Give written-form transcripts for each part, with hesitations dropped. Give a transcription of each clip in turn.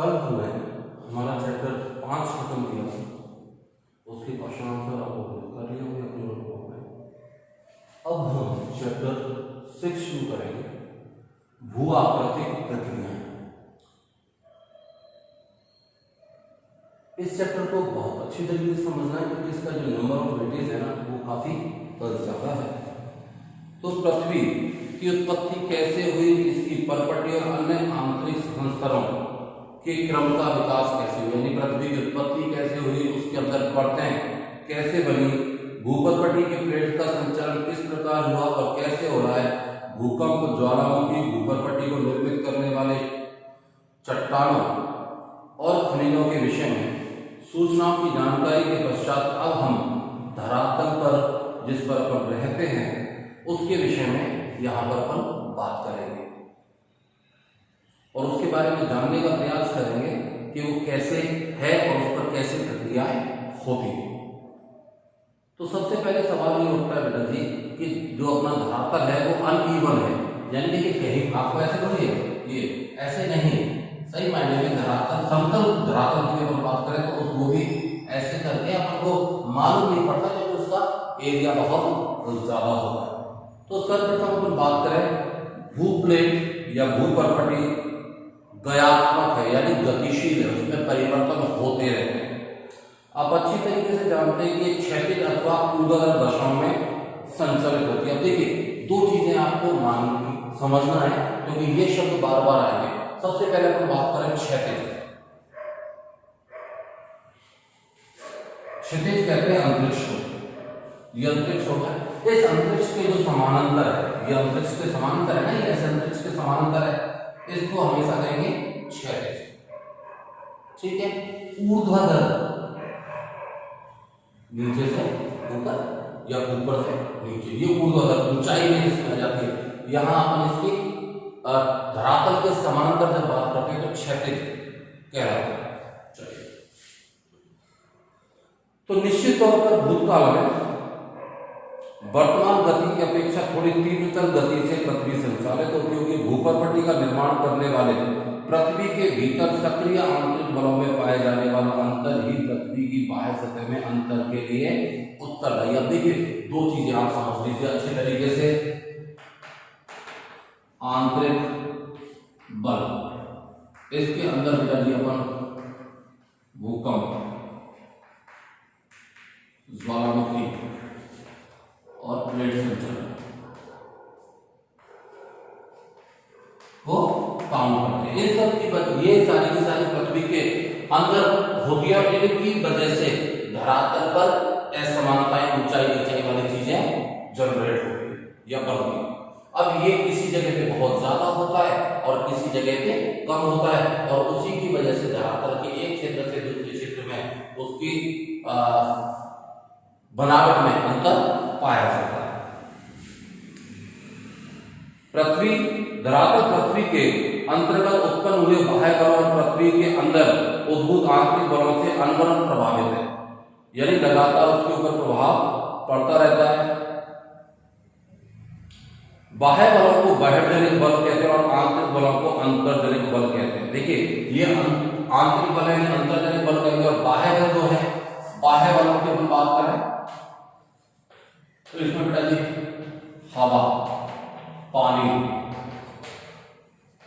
कल हमने हमारा चैप्टर 5 खत्म किया, उसके क्वेश्चन आंसर आपको कर लिया होंगे अपने नोटबुक में। अब हम चैप्टर 6 शुरू करेंगे, भू आकृतिक प्रक्रियाएं। इस चैप्टर को बहुत अच्छी तरीके से समझना है क्योंकि इसका जो नंबर ऑफ वेटेज है ना वो काफी ज्यादा है। तो पृथ्वी की उत्पत्ति कैसे हुई, इसकी परपटी और अन्य आंतरिक संस्तरों के क्रम का विकास कैसे हुआ, यानी पृथ्वी की उत्पत्ति कैसे हुई, उसके अंदर परतें कैसे बनी, भूपरपटी की प्लेट का संचरण किस प्रकार हुआ और कैसे हो रहा है, भूकंप, ज्वालामुखी, भूपरपटी को निर्मित करने वाले चट्टानों और खनिजों के विषय में सूचनाओं की जानकारी के पश्चात अब हम धरातल पर जिस पर अपन रहते हैं उसके विषय में यहाँ पर अपन बात करेंगे और उसके बारे में जानने का प्रयास करेंगे कि वो कैसे है और उस पर कैसे प्रक्रियाएं होती है। तो सबसे पहले सवाल ये उठता है बेटा जी कि जो अपना धरातल है वो अनइवन है, यानी कि कहीं आपको ऐसे थोड़ी है, ये ऐसे नहीं है। सही मायने में धरातल समतल धरातल की अगर बात करें तो उसको भी ऐसे करके अपन को मालूम नहीं पड़ता क्योंकि उसका एरिया बहुत ज्यादा होता है। तो सर्वप्रथम अपन बात करें भूप्लेट या भूपरपटी गयात्मक है, यानी गतिशील है, उसमें परिवर्तन होते रहते हैं। आप अच्छी तरीके से जानते हैं कि क्षैतिज अथवा ऊर्ध्वाधर दशाओं में संचालित होती है। अब देखिए दो चीजें आपको समझना है क्योंकि ये शब्द बार बार आएंगे। सबसे पहले अपन बात करें क्षैतिज। क्षैतिज कहते हैं अंतरिक्ष को, ये अंतरिक्ष होता है। इस अंतरिक्ष के जो समानांतर है, ये अंतरिक्ष के समानांतर है ना, ये ऐसे अंतरिक्ष के समानांतर है, इसको हमेशा कहेंगे क्षैतिज। ठीक है। ऊर्ध्वाधर नीचे से ऊपर या ऊपर से नीचे, ये ऊर्ध्वाधर ऊंचाई में जिसमें जाती है। यहां अपन इसकी धरातल के समानांतर जब बात करते हैं तो क्षैतिज कहलाता है। चलिए, तो निश्चित तौर पर भूतकाल में वर्तमान गति की अपेक्षा थोड़ी तीव्रतर गति से पृथ्वी संचालित होती होगी। भूपरपटी का निर्माण करने वाले पृथ्वी के भीतर सक्रिय आंतरिक बलों में पाए जाने वाला अंतर ही पृथ्वी की बाह्य सतह में अंतर के लिए उत्तरदायी। अब देखिए दो चीजें आप समझ लीजिए अच्छे तरीके से। आंतरिक बल, इसके अंदर बेटा जी अपन भूकंप, ज्वालामुखी और प्लेट संचलन को काउंट करते हैं। इन सब की ये सारी की सारी पृथ्वी के अंदर होती है और इनकी वजह से धरातल पर असमानताएं, ऊंचाई नीचाई वाली चीजें जनरेट होती है या बनती है। अब ये किसी जगह पे बहुत ज्यादा होता है और किसी जगह पे कम होता है और उसी की वजह से धरातल के एक क्षेत्र से दूसरे क्षेत्र में उसकी बनावट में अंतर पाया जाता है। पृथ्वी धरातल पृथ्वी के अंतर्गत उत्पन्न हुए बाह्य बलों और पृथ्वी के अंदर उद्भूत आंतरिक बलों से अनवरत प्रभावित है, यानी लगातार उसके ऊपर प्रभाव पड़ता रहता है। बाह्य बलों को बाह्यजनित बल कहते हैं और आंतरिक बलों को अंतर्जनित बल कहते हैं। देखिए ये आंतरिक बल है, अंतर्जनित बल कहेंगे और बाह्य बल जो है, बाह्य बलों की हम बात करें तो इसमें बेटा जी हवा, पानी,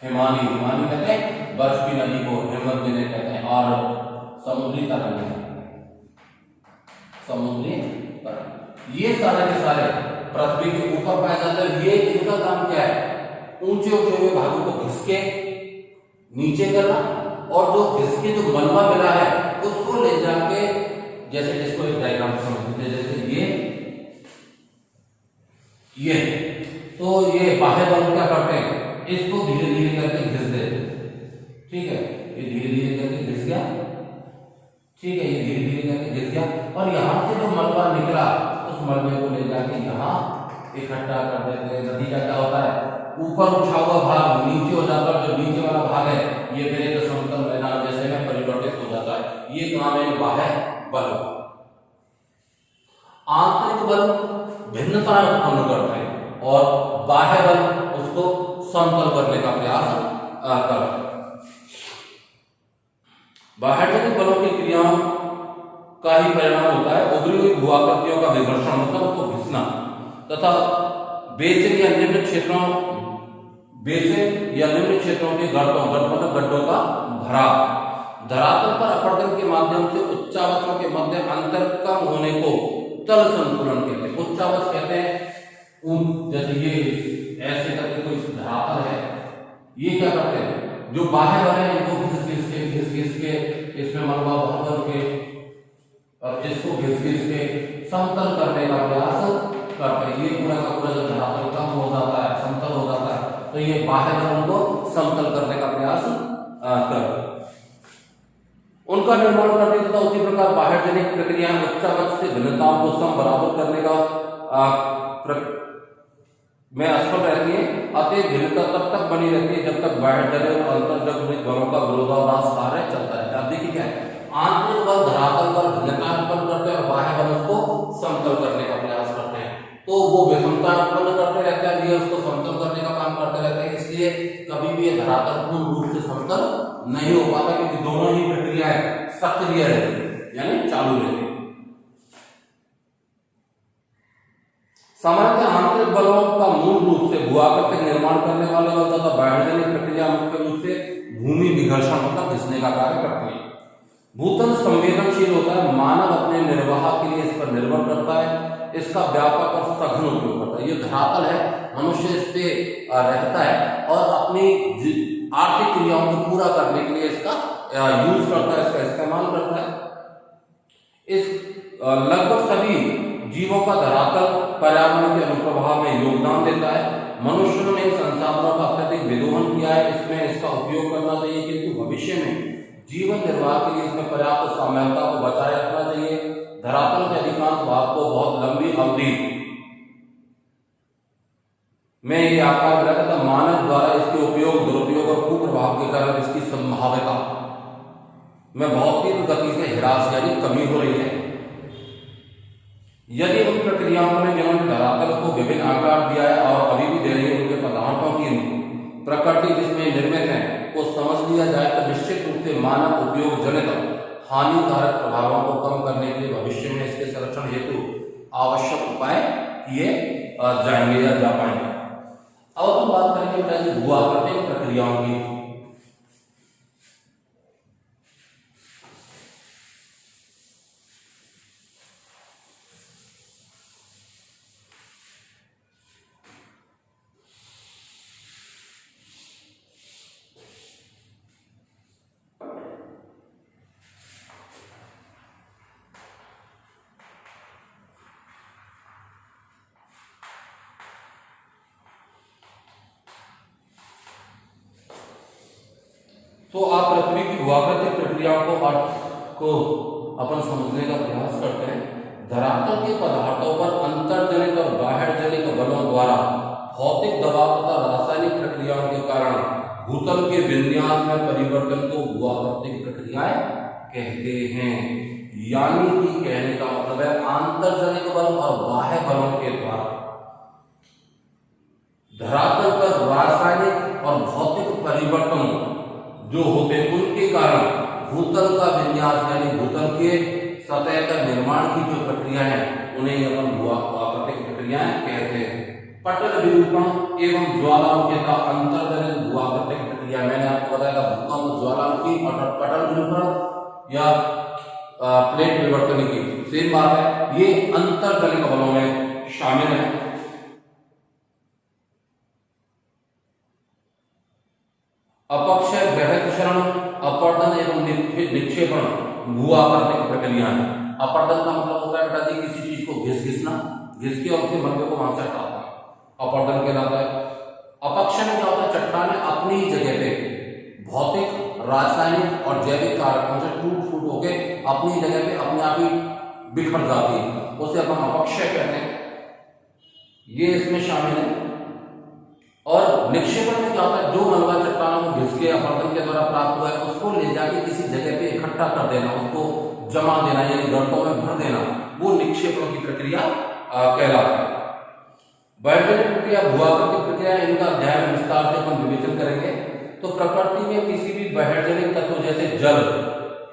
हिमानी कहते हैं बर्फ की नदी को हिमत देने कहते हैं, और समुद्री तरंग, ये सारे के सारे पृथ्वी के ऊपर पाए जाते हैं। ये इनका काम क्या है, ऊंचे ऊंचे हुए भागों को घिसके नीचे करना और जो घिसके जो मलबा मिला है उसको ले जाके, जैसे जिसको एक डायग्राम समझते हैं, जैसे ये तो ये बाह्य बल क्या करते हैं, इसको धीरे धीरे करके घिस देते हैं। ठीक है, ये धीरे धीरे करके घिस गया। ठीक है, ये धीरे धीरे करके घिस गया और यहां से जो मलबा निकला उस मलबे को ले जाके यहाँ इकट्ठा कर देते हैं। नतीजा क्या होता है, ऊपर उठा हुआ भाग नीचे हो जाता है, जो नीचे वाला भाग है ये फिर एक समतल मैदान जैसे में परिवर्तित हो जाता है। ये काम है बाह्य बल। आंतरिक बल भिन्नताएं उत्पन्न करते हैं और बाह्य बल उसको समतल करने का प्रयास करते हैं। बाह्यजनिक बलों की क्रियाओं का ही परिणाम होता है उभरी हुई भूआकृतियों का विघर्षण, मतलब उसको घिसना, तथा बेसिन या निम्न क्षेत्रों के गर्तों मतलब गड्ढों का भराव। धरातल पर अपरदन के माध्यम से उच्चावचों के मध्य अंतर कम होने को तल संतुलन कहते हैं। उच्चावच कहते हैं जैसे ये ऐसे करके कोई धरातल है, ये क्या करते हैं, जो बाह्य बने हैं इनको घिस के इसमें मलबा भर के और इसको घिस के समतल करने का प्रयास करते हैं। ये पूरा का पूरा जो धरातल कम हो जाता है, समतल हो जाता है, तो ये बाह्य बलों को समतल करने का प्रयास करते हैं, उनका निर्माण करते तथा उसी प्रकार बाह्यजनिक प्रक्रियाएं उच्चावच से भिन्नताओं को सम बराबर करने का में असफल रहती है। अतः भिन्नता तब तक बनी रहती है जब तक बाह्यजनिक और अंतर्जनिक बलों का विरोधाभास कार्य चलता रहता है। अब देखिए क्या है, आंतरिक बल धरातल पर भिन्नता उत्पन्न करते हैं और बाह्य बल उसको समतल करने का प्रयास करते हैं, तो वो विषमता उत्पन्न करते रहते हैं, ये उसको समतल करने का काम करते रहते हैं। इसलिए कभी भी ये धरातल पूर्ण रूप से समतल नहीं हो पाता, क्योंकि दोनों ही प्रक्रियाएं सक्रिय रहती है, यानी चालू रहती है। सामान्यतः आंतरिक बलों का मूल रूप से भूआकृतिक निर्माण करने वाले बल तथा बाह्यजनिक प्रक्रिया मुख्य रूप से भूमि विघर्षण मतलब घिसने का कार्य करती है। भूतल संवेदनशील होता है, मानव अपने निर्वाह के लिए इस पर निर्भर करता है, इसका व्यापक और सघन उपयोग करता है। ये धरातल है, मनुष्य इस पे रहता है और अपनी आर्थिक क्रियाओं को पूरा करने के लिए इसका यूज करता है, इसका इस्तेमाल करता है। इस लगभग सभी जीवों का धरातल पर्यावरण के अनुप्रभाव में योगदान देता है। मनुष्यों ने संसाधनों का अत्यधिक विदोहन किया है, इसमें इसका उपयोग करना चाहिए, किंतु भविष्य में जीवन निर्वाह के लिए इसमें पर्याप्त साम्यता को बचाए रखना चाहिए। धरातल के अधिकांश भाग को बहुत लंबी अवधि में ये आकार मिला तथा मानव द्वारा इसके उपयोग, दुरुपयोग और कुप्रभाव के कारण इसकी संभाव्यता में बहुत तीव्र गति से ह्रास यानी कमी हो रही है। यदि उन प्रक्रियाओं ने जिन्होंने धरातल को विभिन्न आकार दिया है और अभी भी दे रही है, उनके पदार्थों की प्रकृति जिसमें निर्मित है को समझ लिया जाए तो निश्चित रूप से मानव उपयोग जनित हानिकारक प्रभावों को कम करने के लिए भविष्य में इसके संरक्षण हेतु आवश्यक उपाय किए जाएंगे या जा पाएंगे। अब हम बात करेंगे भूआकृतिक प्रक्रियाओं की। तो आप पृथ्वी की भूआकृतिक प्रक्रियाओं को अपन समझने का प्रयास करते हैं। धरातल के पदार्थों पर अंतर्जनित और बाह्यजनित बलों द्वारा भौतिक दबाव तथा रासायनिक प्रक्रियाओं के कारण भूतल के विन्यास में परिवर्तन को भूआकृतिक प्रक्रियाएं कहते हैं। यानी कि कहने का मतलब है आंतर्जनित बल और बाह्य बलों के द्वारा धरातल पर रासायनिक और भौतिक परिवर्तन जो होते हैं उनके कारण भूतल का विन्यास यानी भूतल के सतह का निर्माण की जो प्रक्रिया है उन्हें अपन भूआकृतिक प्रक्रियाएं कहते हैं। पटल विरूपण एवं ज्वालामुखी का अंतर्जनित भूआकृतिक प्रक्रिया, मैंने आपको बताया था भूकंप, ज्वालामुखी और पटल विरूपण या प्लेट विवर्तन की सेम बात है, ये अंतर्जनित बलों में शामिल है। अपक्षय, बृहत्क्षरण, अपरदन एवं निक्षेपण भूआकृतिक प्रक्रिया है। अपरदन का मतलब होता है बेटा जी किसी चीज को घिसना, घिस के और उसके मलबे को वहां से हटाना, अपरदन कहलाता है। अपक्षय में क्या होता है, चट्टानें अपनी जगह पे भौतिक, रासायनिक और जैविक कारकों से टूट फूट होके अपनी जगह पे अपने आप ही बिखर जाती है, उसे अपन अपक्षय कहते हैं, ये इसमें शामिल है। और निक्षेपण में क्या होता है, जो मलबा चट्टानों को घिस के अपरदन के द्वारा प्राप्त हुआ है उसको ले जाके किसी जगह पे इकट्ठा कर देना, उसको जमा देना यानी गर्तों में भर देना, वो निक्षेपण की प्रक्रिया कहलाती है। बाह्यजनिक प्रक्रिया, भूआकृतिक प्रक्रिया, इनका अध्याय में विस्तार से अपन विवेचन करेंगे। तो प्रकृति में किसी भी बाह्यजनिक तत्व जैसे जल,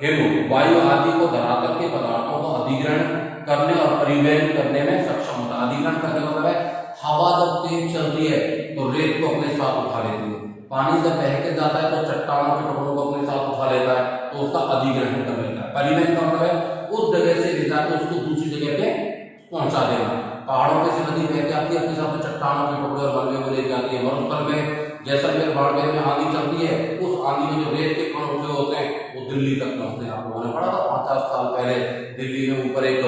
हिम, वायु आदि को धरातल के पदार्थों को अधिग्रहण करने और परिवहन करने में सक्षम होता है। अधिग्रहण करने मतलब है हवा जब तेज चलती है तो रेत को अपने साथ उठा लेती है, पानी जब बह के जाता है तो चट्टानों के टुकड़ों को अपने साथ उठा लेता है, तो उसका अधिग्रहण कर लेता है। परिवहन का मतलब है उस जगह से ले जाकर उसको दूसरी जगह पे पहुंचा देना। पहाड़ों पे से नदी बह के आती है, अपने साथ चट्टानों के टुकड़े और मलबे को लेके आती है। मरुस्थल में जैसलमेर बाड़मेर में आंधी चलती है, उस आंधी में जो रेत के कण उठे होते हैं वो दिल्ली तक पहुंचते हैं। आप लोगों ने पढ़ा था 50 साल पहले दिल्ली में ऊपर एक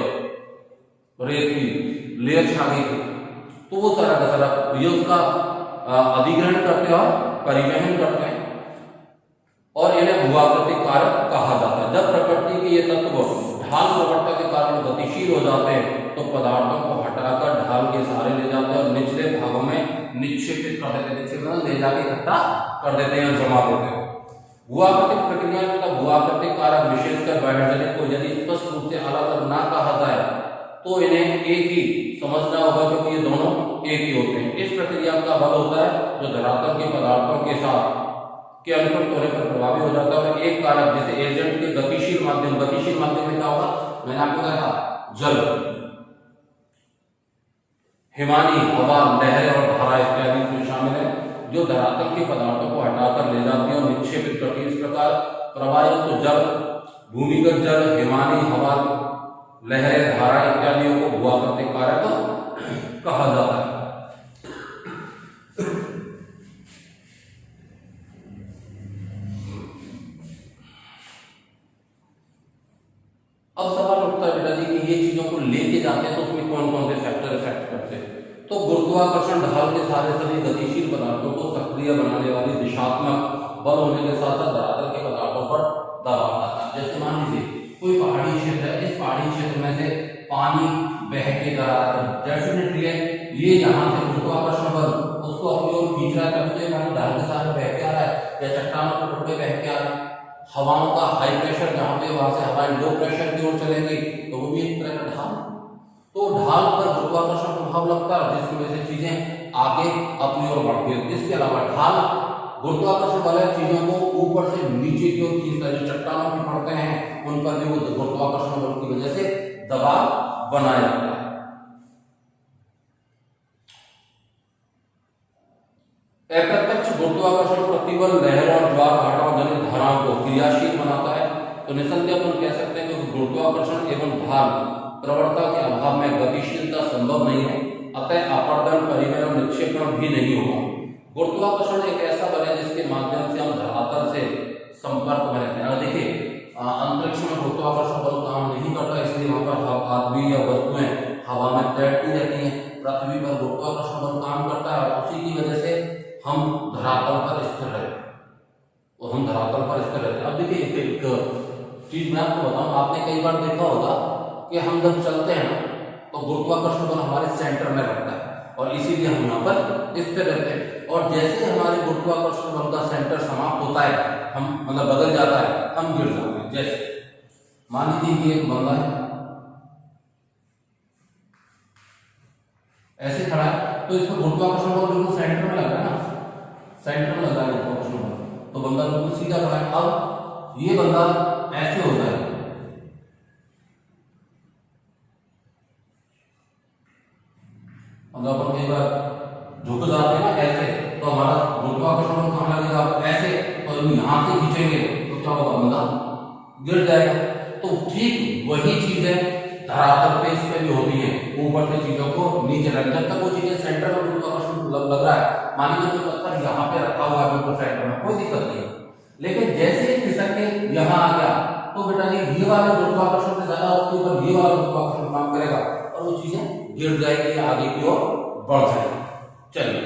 रेत की लेयर छा गई थी, तो वो सारा का सारा ये उसका अधिग्रहण करते हैं और परिवहन करते हैं, और इन्हें भूआकृतिक कारक कहा जाता है। जब प्रकृति के ये तत्व ढाल प्रवणता के कारण गतिशील हो जाते हैं तो पदार्थों को हटाकर ढाल के सहारे ले जाते हैं और निचले भागों में निक्षेपित कर देते हैं, निक्षेपित ले जाके इकट्ठा कर देते हैं और जमा देते हैं। भूआकृतिक प्रक्रिया तथा भूआकृतिक कारक विशेषकर बाह्यजनित को यदि स्पष्ट रूप से अलग ना कहा जाए तो इन्हें एक ही समझना होगा, क्योंकि ये दोनों एक ही होते हैं। इस प्रक्रिया का बल होता है जो धरातल के पदार्थों के साथ के अनुकूल होने पर प्रभावी हो जाता है, और एक कारक जैसे एजेंट के गतिशील माध्यम में क्या होगा, मैंने आपको कहा जल, हिमानी, हवा, लहरें और धारा इत्यादि इसमें शामिल है, जो धरातल के पदार्थों को हटाकर ले जाती है और निक्षेपित करती है। इस प्रकार प्रवाहित तो जल, भूमिगत जल, हिमानी, हवा, लहरें, धारा इत्यादियों को भूआकृतिक कारक कहा जाता है। अब सवाल उठता है बेटा जी कि ये चीजों को लेके जाते हैं तो उसमें कौन कौन से फैक्टर इफेक्ट करते हैं। तो गुरुत्वाकर्षण ढाल के सारे सभी गतिशील पदार्थों को सक्रिय बनाने वाली दिशात्मक बल होने के साथ साथ धरातल के पदार्थों पर दबाव डालता है। जैसे मान लीजिए कोई पहाड़ी क्षेत्र है, इस पहाड़ी क्षेत्र में से पानी बह के जा रहा है, डेफिनेटली ये यहाँ से गुरुत्वाकर्षण बल उसको अपनी ओर खींच रहा है, तो पानी ढाल के साथ बह के आ रहा है या चट्टानों के टुकड़े बह के आ रहा है। हवाओं का हाई प्रेशर जहां पे, वहां से हवाएं लो प्रेशर की ओर चलेंगी, तो वो भी एक तरह का ढाल। तो ढाल पर गुरुत्वाकर्षण प्रभाव लगता है जिसकी वजह से चीजें आगे अपनी ओर बढ़ती है। इसके अलावा ढाल गुरुत्वाकर्षण वाले चीजों को ऊपर से नीचे की ओर खींचता है। जो चट्टानों पे पड़ते हैं उन पर भी वो गुरुत्वाकर्षण बल की वजह से दबाव बनाया जाता है। अप्रत्यक्ष गुरुत्वाकर्षण प्रतिबल लहर और ज्वार भाटाओं जनित धाराओं को क्रियाशील बनाता है। तो निसंदेह अपन कह सकते हैं कि गुरुत्वाकर्षण एवं ढाल प्रवणता के अभाव में गतिशीलता संभव नहीं है, अतः अपर्दन, परिवहन और निक्षेपण भी नहीं होगा। गुरुत्वाकर्षण एक ऐसा बल है जिसके माध्यम से हम धरातल से संपर्क में रहते हैं। देखिए अंतरिक्ष में गुरुत्वाकर्षण बल काम नहीं करता, इसलिए वहां पर आदमी या वस्तुएं हवा में तैरती रहती हैं। पृथ्वी पर गुरुत्वाकर्षण बल काम करता है और उसी की वजह से हम धरातल पर स्थिर रहते हैं, और हम धरातल पर स्थिर रहते हैं। अब देखिए एक चीज मैं आपको बताऊं, आपने कई बार देखा होगा कि हम जब चलते हैं ना तो गुरुत्वाकर्षण बल हमारे सेंटर में रहता है और इसीलिए हम यहाँ पर स्थिर रहते हैं। और जैसे हमारे गुरुत्वाकर्षण बल का सेंटर समाप्त होता है, हम मतलब बदल जाता है, हम गिर जाते हैं। जैसे मान लीजिए कि एक बंदा है ऐसे खड़ा है, तो इसमें गुरुत्वाकर्षण बल बिल्कुल सेंटर में लग रहा है ना, सेंटर में लग रहा है गुरुत्वाकर्षण बल, तो बंदा बिल्कुल सीधा खड़ा है। अब ये बंदा ऐसे हो जाए, मतलब अपन कई बार झुक जाते हैं ना ऐसे, तो हमारा गुरुत्वाकर्षण बल कहाँ लगेगा, ऐसे, और यहाँ से खींचेंगे तो क्या होगा, बंदा गिर जाएगा। तो ठीक वही चीज है धरातल पे, इस पे भी होती है, ऊपर से चीजों को नीचे रख, जब तक वो चीजें सेंटर में गुरुत्वाकर्षण लग रहा है, मान लीजिए कोई पत्थर यहाँ पे रखा हुआ है बिल्कुल सेंटर में, कोई दिक्कत नहीं है, लेकिन जैसे ही खिसक के यहाँ आ गया तो बेटा ये वाले गुरुत्वाकर्षण से ज्यादा उसके ऊपर ये वाला गुरुत्वाकर्षण काम करेगा और वो चीजें गिर जाएगी, आगे की ओर बढ़ जाएगी। चलिए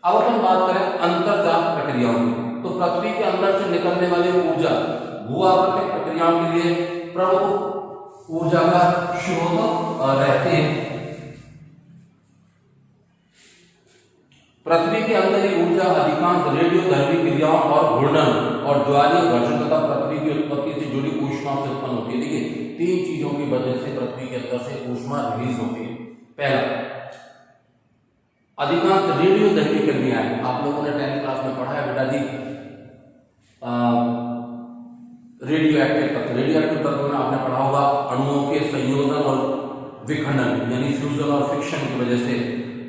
अब अपन बात करें अंतर्जात प्रक्रियाओं की। तो पृथ्वी के अंदर से निकलने वाली ऊर्जा भूआवर्तक प्रक्रियाओं के लिए प्रमुख ऊर्जा का स्रोत रहते हैं। पृथ्वी के अंदर ये ऊर्जा अधिकांश रेडियोधर्मी क्रियाओं और घूर्णन और ज्वालीय घर्षण तथा पृथ्वी की उत्पत्ति से जुड़ी ऊष्मा से उत्पन्न होती है। देखिए 3 चीजों की वजह से पृथ्वी के अंदर से ऊष्मा रिलीज होती है। पहला, अधिकांश रेडियोधर्मी क्रियाएं, आप लोगों ने 10th क्लास में पढ़ा है बेटा जी, रेडियो एक्टिव रेडियो एक्टिव तत्व में आपने पढ़ा होगा अणुओं के संयोजन और विखंडन यानी फ्यूजन और फिक्शन की वजह से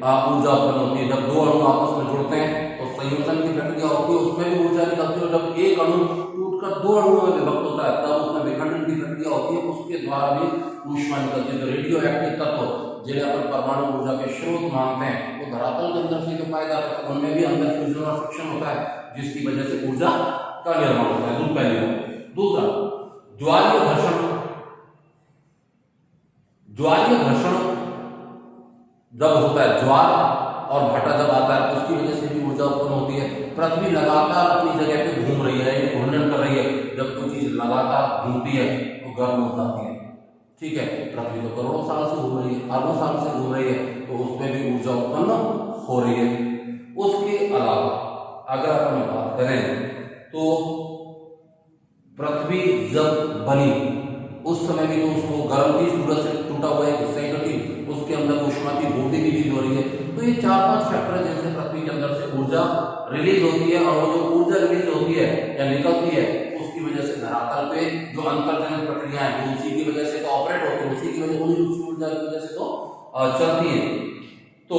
ऊर्जा उत्पन्न होती है। जब दो अणु आपस में जुड़ते हैं तो संयोजन की प्रक्रिया होती है, उसमें भी ऊर्जा निकलती है। और जब एक अणु टूटकर दो अणुओं में विभक्त होता है तब उसमें विखंडन की प्रक्रिया होती है, उसके द्वारा भी ऊष्मा निकलती है। तो रेडियो एक्टिव तत्व जिन्हें अपन परमाणु ऊर्जा के स्रोत मानते हैं वो धरातल के अंदर से जो पाए जाते हैं उनमें भी अंदर फ्यूजन और फिक्शन होता है, जिसकी वजह से ऊर्जा का निर्माण होता है। दूसरा ज्वारीय घर्षण। ज्वारीय घर्षण जब होता है, ज्वार और भाटा जब आता है उसकी वजह से भी ऊर्जा उत्पन्न होती है। पृथ्वी लगातार अपनी जगह पे घूम रही है, घूर्णन कर रही है। जब कोई चीज लगातार घूमती है तो गर्म हो जाती है, ठीक है। पृथ्वी तो करोड़ों साल से घूम रही है, अरबों साल से घूम रही है, तो उसमें भी ऊर्जा उत्पन्न हो रही है। उसके अलावा अगर अपन बात करें तो पृथ्वी जब बनी उस समय भी तो उसको गर्म थी, सूरज से टूटा हुआ एक सेंटर थी, उसके अंदर ऊष्मा की बूंदी भी रिलीज हो रही है। तो ये 4-5 फैक्टर है जिनसे पृथ्वी के अंदर से ऊर्जा रिलीज होती है। और वो जो ऊर्जा रिलीज होती है या निकलती है उसकी वजह से धरातल पे जो अंतर्जनित प्रक्रियाएं हैं उसी की वजह से तो ऑपरेट होती है, उसी की वजह उसी ऊर्जा की वजह से तो चलती है। तो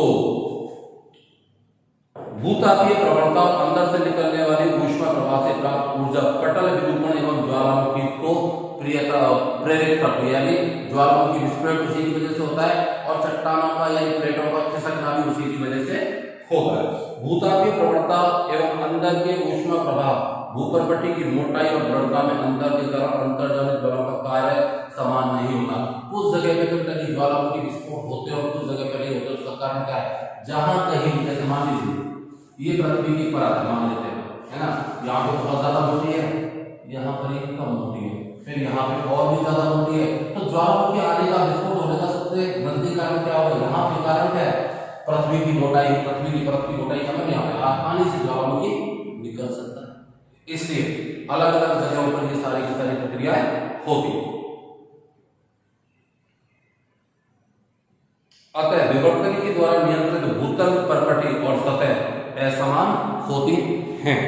भूतापीय प्रवणता और अंदर से निकलने वाली ऊष्मा प्रवाह से प्राप्त ऊर्जा पटल विरूपण एवं ज्वालामुखी को प्रेरित करती है, यानी ज्वालामुखी विस्फोट उसी की वजह से होता है और चट्टानों का यानी प्लेटों का खिसकना भी उसी की वजह से होता है। भूतापीय प्रवणता एवं अंदर के ऊष्मा प्रवाह भूपर्पट्टी की मोटाई और दृढ़ता में अंदर की तरफ अंतर्जनित बलों का कार्य समान नहीं होता। कुछ जगह पे तो ज्वालामुखी विस्फोट होते हैं और कुछ जगह पर नहीं होते। उसका कारण क्या है? जहां कहीं जैसे मान लीजिए ये पृथ्वी की परत मान लेते हैं, है ना, यहाँ पे बहुत ज्यादा मोटी है, यहाँ पर एक कम मोटी है, फिर यहाँ पे और भी ज्यादा मोटी है। तो ज्वालामुखी आने का विस्फोट होने का सबसे नजदीक कारण क्या होगा? यहाँ पे कारण क्या है? पृथ्वी की मोटाई, पृथ्वी की परत की मोटाई कम है, यहाँ पे आसानी से ज्वालामुखी निकल सकता है। इसलिए अलग अलग जगहों पर ये सारी की सारी प्रक्रियाएं होती है। अतः विवर्तन के द्वारा नियंत्रित भूतल, परपटी और सतह असमान होती हैं।